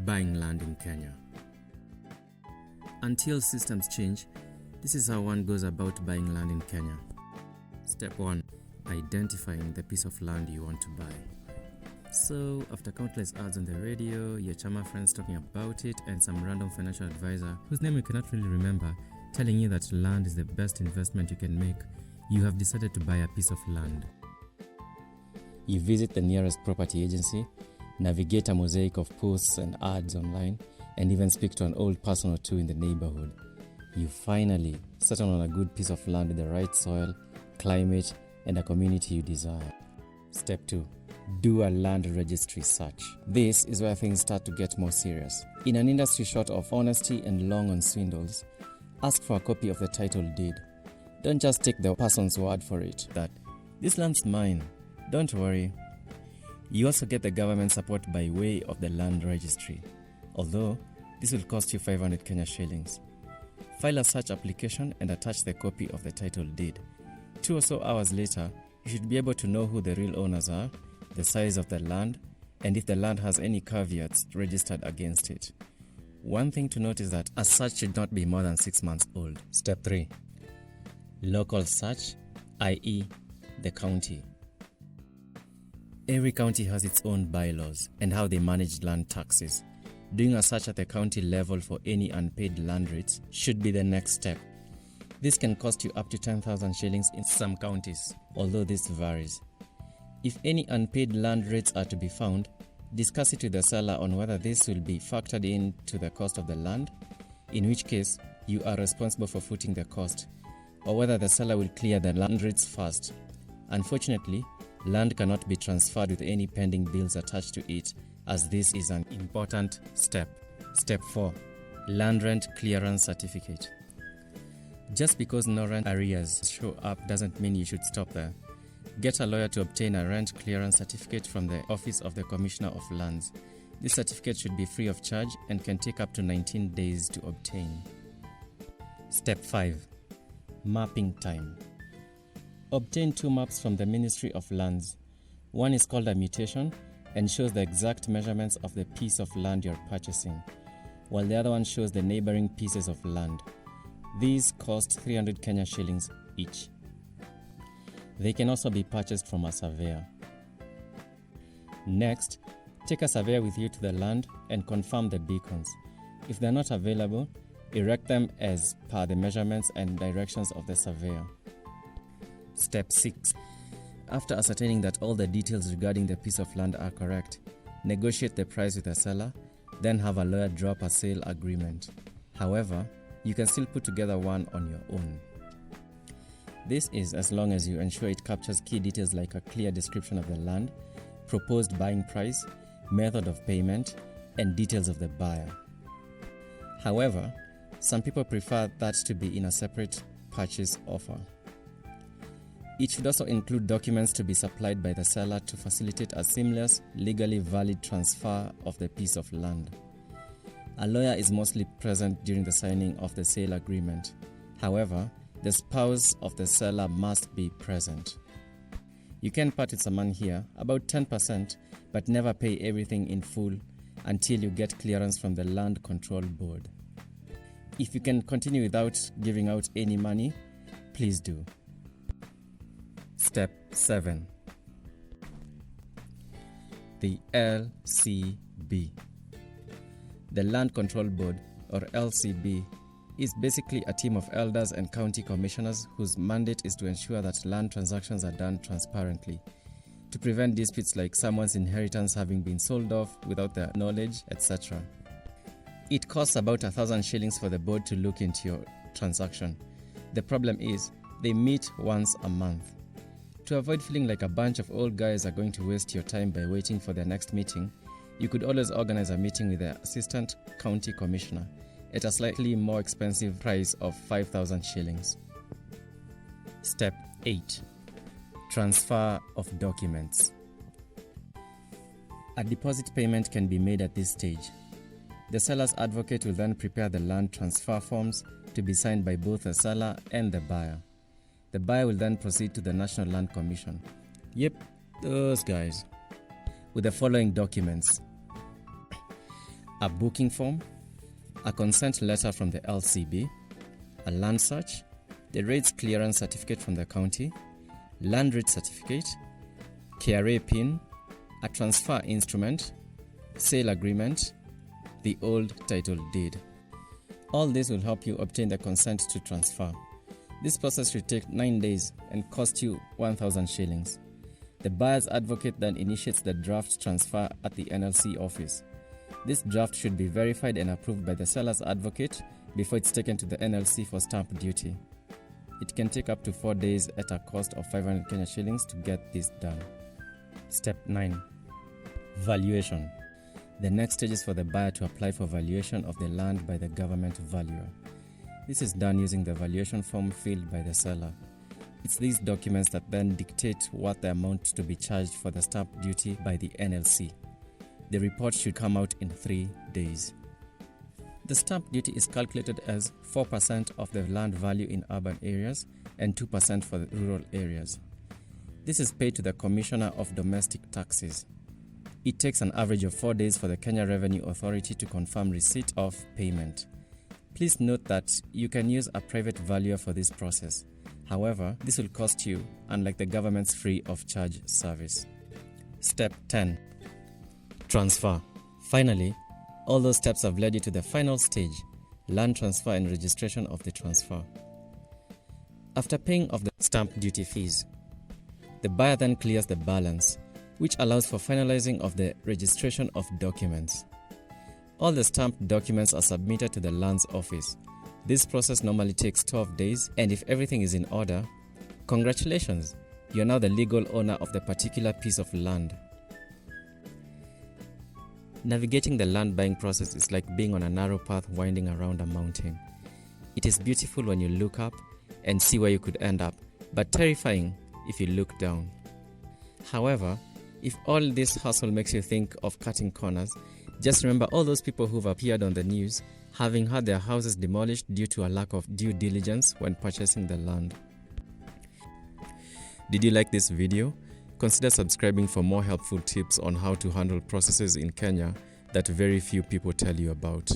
Buying land in Kenya. Until systems change, this is how one goes about buying land in Kenya. Step 1. Identifying the piece of land you want to buy. So, after countless ads on the radio, your chama friends talking about it, and some random financial advisor whose name you cannot really remember telling you that land is the best investment you can make, you have decided to buy a piece of land. You visit the nearest property agency, navigate a mosaic of posts and ads online, and even speak to an old person or two in the neighborhood. You finally settle on a good piece of land with the right soil, climate, and a community you desire. Step 2. Do a land registry search. This is where things start to get more serious. In an industry short of honesty and long on swindles, ask for a copy of the title deed. Don't just take the person's word for it that this land's mine. Don't worry. You also get the government support by way of the land registry, although this will cost you 500 Kenya shillings. File a search application and attach the copy of the title deed. 2 or so hours later, you should be able to know who the real owners are, the size of the land, and if the land has any caveats registered against it. One thing to note is that a search should not be more than 6 months old. Step 3. Local search, i.e. the county. Every county has its own bylaws and how they manage land taxes. Doing a search at the county level for any unpaid land rates should be the next step. This can cost you up to 10,000 shillings in some counties, although this varies. If any unpaid land rates are to be found, discuss it with the seller on whether this will be factored into the cost of the land, in which case you are responsible for footing the cost, or whether the seller will clear the land rates first. Unfortunately, land cannot be transferred with any pending bills attached to it, as this is an important step. Step 4. Land rent clearance certificate. Just because no rent arrears show up doesn't mean you should stop there. Get a lawyer to obtain a rent clearance certificate from the Office of the Commissioner of Lands. This certificate should be free of charge and can take up to 19 days to obtain. Step 5. Mapping time. Obtain 2 maps from the Ministry of Lands. One is called a mutation and shows the exact measurements of the piece of land you're purchasing, while the other one shows the neighboring pieces of land. These cost 300 Kenya shillings each. They can also be purchased from a surveyor. Next, take a surveyor with you to the land and confirm the beacons. If they're not available, erect them as per the measurements and directions of the surveyor. Step 6. After ascertaining that all the details regarding the piece of land are correct, negotiate the price with the seller, then have a lawyer draw up a sale agreement. However, you can still put together one on your own. This is as long as you ensure it captures key details like a clear description of the land, proposed buying price, method of payment, and details of the buyer. However, some people prefer that to be in a separate purchase offer. It should also include documents to be supplied by the seller to facilitate a seamless, legally valid transfer of the piece of land. A lawyer is mostly present during the signing of the sale agreement. However, the spouse of the seller must be present. You can part with some money here, about 10%, but never pay everything in full until you get clearance from the Land Control Board. If you can continue without giving out any money, please do. Step 7. The LCB. The Land Control Board, or LCB, is basically a team of elders and county commissioners whose mandate is to ensure that land transactions are done transparently, to prevent disputes like someone's inheritance having been sold off without their knowledge, etc. It costs about 1,000 shillings for the board to look into your transaction. The problem is, they meet once a month. To avoid feeling like a bunch of old guys are going to waste your time by waiting for their next meeting, you could always organize a meeting with the Assistant County Commissioner at a slightly more expensive price of 5,000 shillings. Step 8. Transfer of documents. A deposit payment can be made at this stage. The seller's advocate will then prepare the land transfer forms to be signed by both the seller and the buyer. The buyer will then proceed to the National Land Commission. Yep, those guys. With the following documents: a booking form, a consent letter from the LCB, a land search, the rates clearance certificate from the county, land rate certificate, KRA PIN, a transfer instrument, sale agreement, the old title deed. All this will help you obtain the consent to transfer. This process should take 9 days and cost you 1,000 shillings. The buyer's advocate then initiates the draft transfer at the NLC office. This draft should be verified and approved by the seller's advocate before it's taken to the NLC for stamp duty. It can take up to 4 days at a cost of 500 Kenya shillings to get this done. Step 9. Valuation. The next stage is for the buyer to apply for valuation of the land by the government valuer. This is done using the valuation form filled by the seller. It's these documents that then dictate what the amount to be charged for the stamp duty by the NLC. The report should come out in 3 days. The stamp duty is calculated as 4% of the land value in urban areas and 2% for the rural areas. This is paid to the Commissioner of Domestic Taxes. It takes an average of 4 days for the Kenya Revenue Authority to confirm receipt of payment. Please note that you can use a private valuer for this process. However, this will cost you, unlike the government's free of charge service. Step 10. Transfer. Finally, all those steps have led you to the final stage, land transfer and registration of the transfer. After paying off the stamp duty fees, the buyer then clears the balance, which allows for finalizing of the registration of documents. All the stamped documents are submitted to the land's office. This process normally takes 12 days, and if everything is in order, congratulations, you are now the legal owner of the particular piece of land. Navigating the land buying process is like being on a narrow path winding around a mountain. It is beautiful when you look up and see where you could end up, but terrifying if you look down. However, if all this hustle makes you think of cutting corners, just remember all those people who've appeared on the news having had their houses demolished due to a lack of due diligence when purchasing the land. Did you like this video? Consider subscribing for more helpful tips on how to handle processes in Kenya that very few people tell you about.